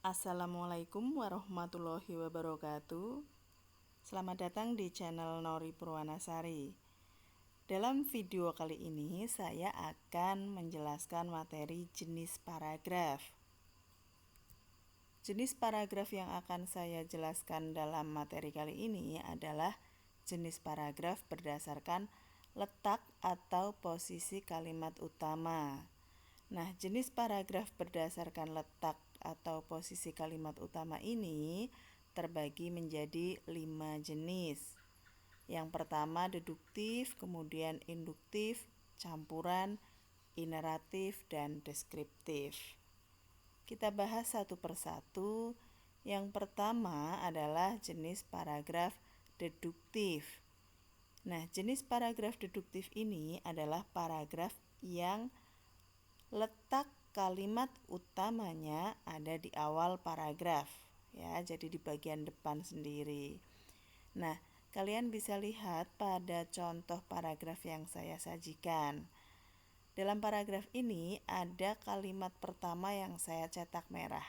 Assalamualaikum warahmatullahi wabarakatuh. Selamat datang di channel Nori Purwanasari. Dalam video kali ini saya akan menjelaskan materi jenis paragraf. Jenis paragraf yang akan saya jelaskan dalam materi kali ini adalah jenis paragraf berdasarkan letak atau posisi kalimat utama. Nah, jenis paragraf berdasarkan letak atau posisi kalimat utama ini terbagi menjadi 5 jenis. Yang pertama deduktif, kemudian induktif, campuran, ineratif, dan deskriptif. Kita bahas satu persatu. Yang pertama adalah jenis paragraf deduktif. Nah, jenis paragraf deduktif ini adalah paragraf yang letak kalimat utamanya ada di awal paragraf, ya, jadi di bagian depan sendiri. Nah, kalian bisa lihat pada contoh paragraf yang saya sajikan. Dalam paragraf ini ada kalimat pertama yang saya cetak merah.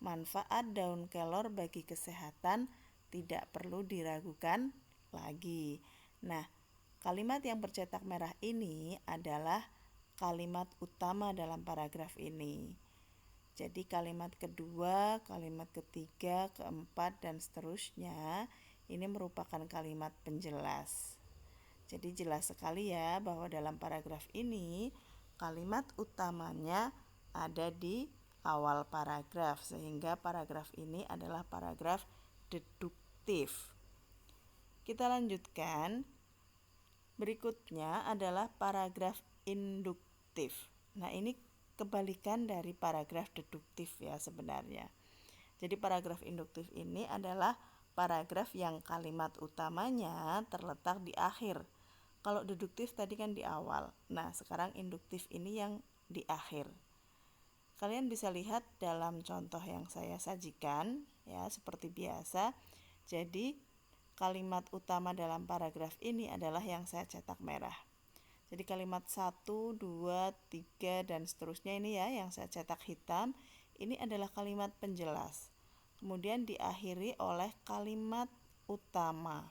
Manfaat daun kelor bagi kesehatan tidak perlu diragukan lagi. Nah, kalimat yang bercetak merah ini adalah kalimat utama dalam paragraf ini. Jadi kalimat kedua, kalimat ketiga, keempat, dan seterusnya ini merupakan kalimat penjelas. Jadi jelas sekali ya bahwa dalam paragraf ini kalimat utamanya ada di awal paragraf, sehingga paragraf ini adalah paragraf deduktif. Kita lanjutkan. Berikutnya adalah paragraf induktif. Nah, ini kebalikan dari paragraf deduktif ya sebenarnya. Jadi paragraf induktif ini adalah paragraf yang kalimat utamanya terletak di akhir. Kalau deduktif tadi kan di awal. Nah, sekarang induktif ini yang di akhir. Kalian bisa lihat dalam contoh yang saya sajikan ya, seperti biasa. Jadi kalimat utama dalam paragraf ini adalah yang saya cetak merah. Jadi kalimat 1, 2, 3, dan seterusnya ini ya yang saya cetak hitam, ini adalah kalimat penjelas. Kemudian diakhiri oleh kalimat utama.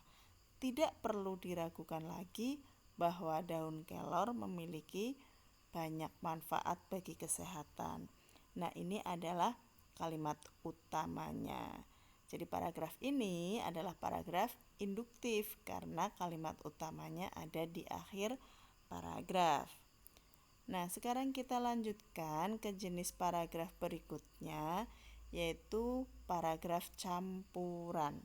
Tidak perlu diragukan lagi bahwa daun kelor memiliki banyak manfaat bagi kesehatan. Nah, ini adalah kalimat utamanya. Jadi paragraf ini adalah paragraf induktif karena kalimat utamanya ada di akhir paragraf. Nah, sekarang kita lanjutkan ke jenis paragraf berikutnya, yaitu paragraf campuran.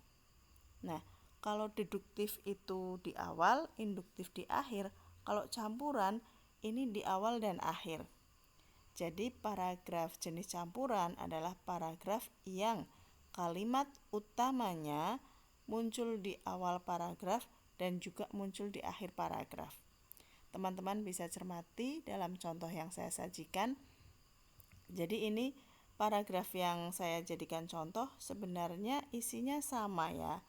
Nah, kalau deduktif itu di awal, induktif di akhir. Kalau campuran ini di awal dan akhir. Jadi paragraf jenis campuran adalah paragraf yang kalimat utamanya muncul di awal paragraf dan juga muncul di akhir paragraf. Teman-teman bisa cermati dalam contoh yang saya sajikan. Jadi ini paragraf yang saya jadikan contoh sebenarnya isinya sama ya.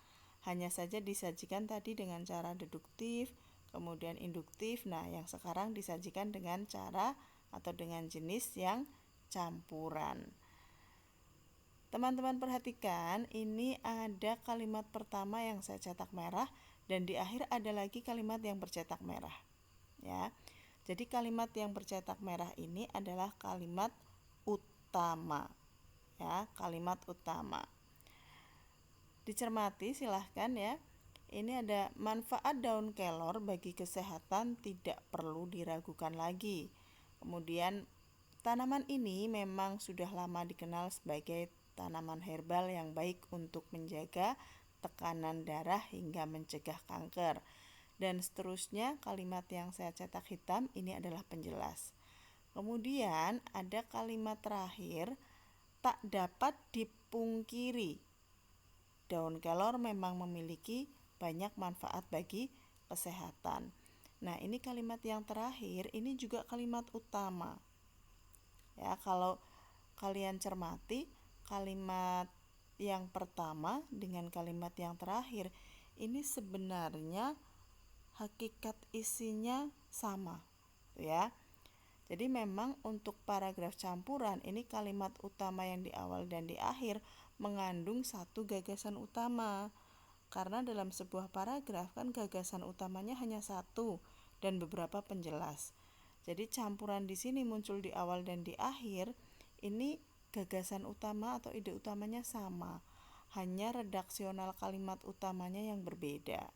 Hanya saja disajikan tadi dengan cara deduktif, kemudian induktif. Nah, yang sekarang disajikan dengan cara atau dengan jenis yang campuran. Teman-teman perhatikan, ini ada kalimat pertama yang saya cetak merah dan di akhir ada lagi kalimat yang bercetak merah. Ya. Jadi kalimat yang bercetak merah ini adalah kalimat utama. Ya, kalimat utama. Dicermati silahkan ya. Ini ada manfaat daun kelor bagi kesehatan tidak perlu diragukan lagi. Kemudian tanaman ini memang sudah lama dikenal sebagai tanaman herbal yang baik untuk menjaga tekanan darah hingga mencegah kanker. Dan seterusnya kalimat yang saya cetak hitam ini adalah penjelas. Kemudian ada kalimat terakhir, tak dapat dipungkiri. Daun kelor memang memiliki banyak manfaat bagi kesehatan. Nah, ini kalimat yang terakhir, ini juga kalimat utama. Ya, kalau kalian cermati, kalimat yang pertama dengan kalimat yang terakhir ini sebenarnya hakikat isinya sama, ya. Jadi memang untuk paragraf campuran ini kalimat utama yang di awal dan di akhir mengandung satu gagasan utama. Karena dalam sebuah paragraf kan gagasan utamanya hanya satu dan beberapa penjelas. Jadi campuran di sini muncul di awal dan di akhir, ini gagasan utama atau ide utamanya sama. Hanya redaksional kalimat utamanya yang berbeda.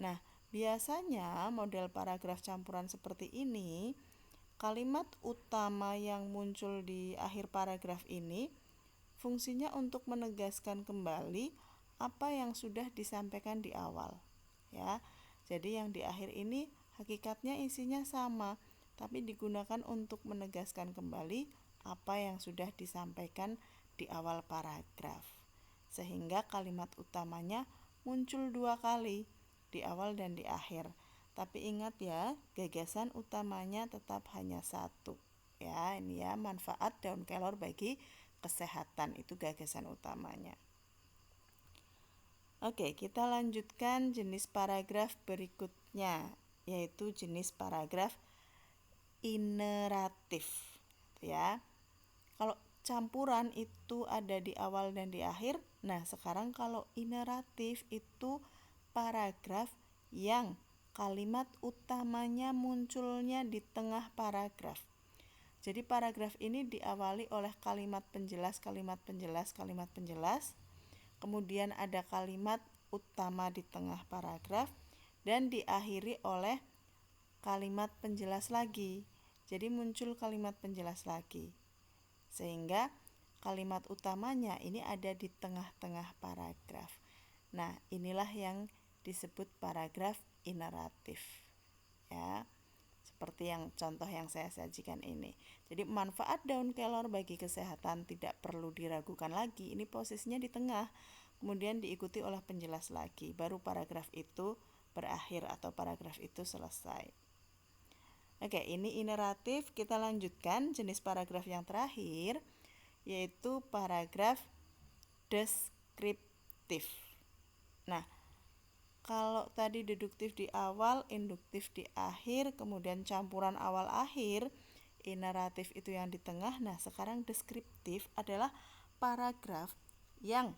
Nah, biasanya model paragraf campuran seperti ini, kalimat utama yang muncul di akhir paragraf ini fungsinya untuk menegaskan kembali apa yang sudah disampaikan di awal, ya. Jadi yang di akhir ini hakikatnya isinya sama, tapi digunakan untuk menegaskan kembali apa yang sudah disampaikan di awal paragraf. Sehingga kalimat utamanya muncul dua kali, di awal dan di akhir. Tapi ingat ya, gagasan utamanya tetap hanya satu. Ya, ini ya, manfaat daun kelor bagi kesehatan, itu gagasan utamanya. Oke, kita lanjutkan jenis paragraf berikutnya, yaitu jenis paragraf ineratif, ya. Kalau campuran itu ada di awal dan di akhir. Nah, sekarang kalau ineratif itu paragraf yang kalimat utamanya munculnya di tengah paragraf. Jadi paragraf ini diawali oleh kalimat penjelas, kalimat penjelas, kalimat penjelas. Kemudian ada kalimat utama di tengah paragraf dan diakhiri oleh kalimat penjelas lagi. Jadi muncul kalimat penjelas lagi. Sehingga kalimat utamanya ini ada di tengah-tengah paragraf. Nah, inilah yang disebut paragraf ineratif. Ya. Seperti yang contoh yang saya sajikan ini. Jadi manfaat daun kelor bagi kesehatan tidak perlu diragukan lagi. Ini posisinya di tengah. Kemudian diikuti oleh penjelas lagi. Baru paragraf itu berakhir atau paragraf itu selesai. Oke, ini ineratif. Kita lanjutkan jenis paragraf yang terakhir, yaitu paragraf deskriptif. Nah, kalau tadi deduktif di awal, induktif di akhir, kemudian campuran awal akhir, ineratif itu yang di tengah. Nah, sekarang deskriptif adalah paragraf yang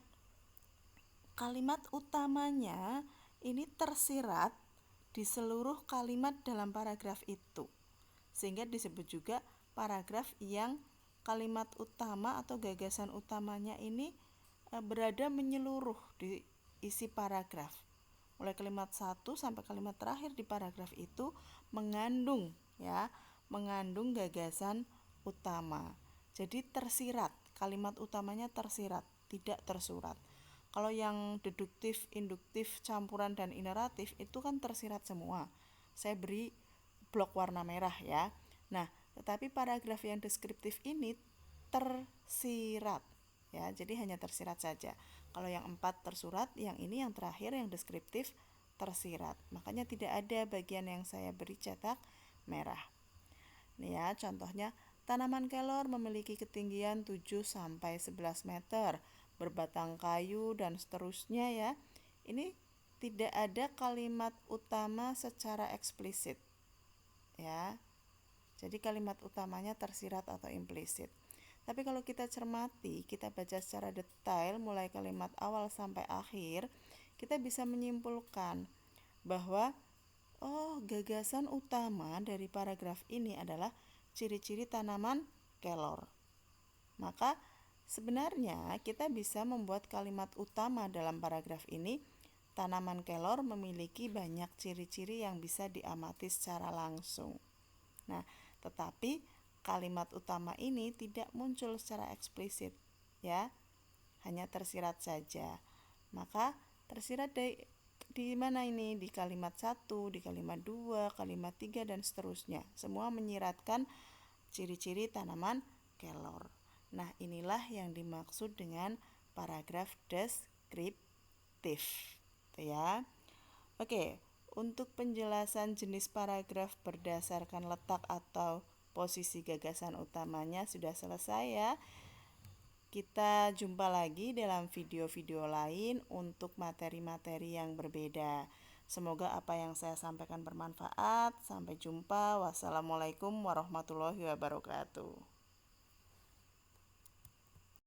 kalimat utamanya ini tersirat di seluruh kalimat dalam paragraf itu. Sehingga disebut juga paragraf yang kalimat utama atau gagasan utamanya ini berada menyeluruh di isi paragraf. Mulai kalimat 1 sampai kalimat terakhir di paragraf itu mengandung gagasan utama. Jadi tersirat, kalimat utamanya tersirat, tidak tersurat. Kalau yang deduktif, induktif, campuran dan ineratif itu kan tersirat semua. Saya beri blok warna merah ya. Nah, tetapi paragraf yang deskriptif ini tersirat. Ya, jadi hanya tersirat saja. Kalau yang 4 tersurat, yang ini yang terakhir yang deskriptif tersirat. Makanya tidak ada bagian yang saya beri cetak merah. Nih ya, contohnya tanaman kelor memiliki ketinggian 7 sampai 11 meter, berbatang kayu dan seterusnya ya. Ini tidak ada kalimat utama secara eksplisit. Ya. Jadi kalimat utamanya tersirat atau implisit. Tapi kalau kita cermati, kita baca secara detail mulai kalimat awal sampai akhir, kita bisa menyimpulkan bahwa gagasan utama dari paragraf ini adalah ciri-ciri tanaman kelor. Maka sebenarnya kita bisa membuat kalimat utama dalam paragraf ini, tanaman kelor memiliki banyak ciri-ciri yang bisa diamati secara langsung. Nah, tetapi kalimat utama ini tidak muncul secara eksplisit, ya, hanya tersirat saja. Maka tersirat di mana ini? Di kalimat 1, di kalimat 2, kalimat 3 dan seterusnya. Semua menyiratkan ciri-ciri tanaman kelor. Nah, inilah yang dimaksud dengan paragraf deskriptif, ya. Oke, untuk penjelasan jenis paragraf berdasarkan letak atau posisi gagasan utamanya sudah selesai ya. Kita jumpa lagi dalam video-video lain untuk materi-materi yang berbeda. Semoga apa yang saya sampaikan bermanfaat. Sampai jumpa. Wassalamualaikum warahmatullahi wabarakatuh.